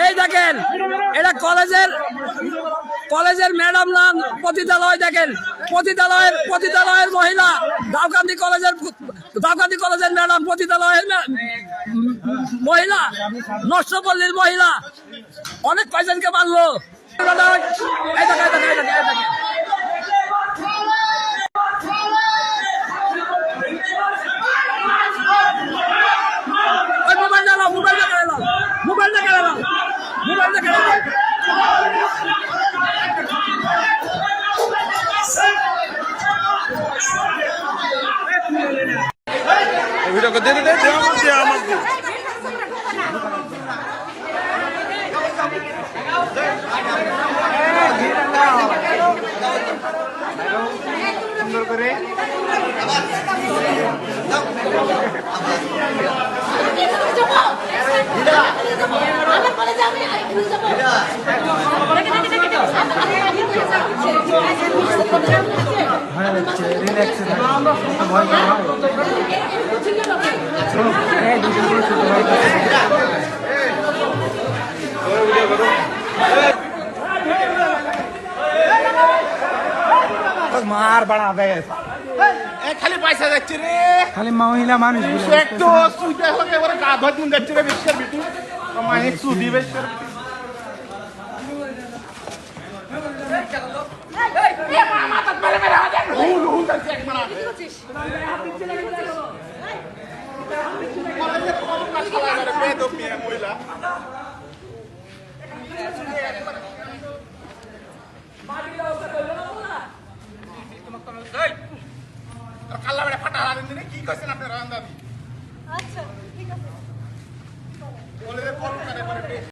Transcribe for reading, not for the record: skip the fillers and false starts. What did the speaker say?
এই দেখেন এটা কলেজের ম্যাডাম না পতিতালয়। দেখেন পতিতালয়ের মহিলা, দাউকান্দি কলেজের ম্যাডাম পতিতালয়ের মহিলা, নষ্টপল্লীর মহিলা অনেক কয়জনকে মারলো। এই দেখেন ভিডিও করে দে সুন্দর করে मार बड़ा खाली पैसा যাচ্ছে রে, खाली महिला मानुष একটু সুইতে হলে এবারে গা ধোয় দিন যাচ্ছে রে বিশ্বের বিটু মাই সুদি বিশ্বের মাথা মেরে মেরে আদেন হুল হুল যাচ্ছে এক মানা কলেজে কোন কাজ করা করে বেদম মিয়া মহিলা কাল্লা বেড়ে ফাটা হারেন দিনে কি করছেন আপনারা আচ্ছা ঠিক আছে বলে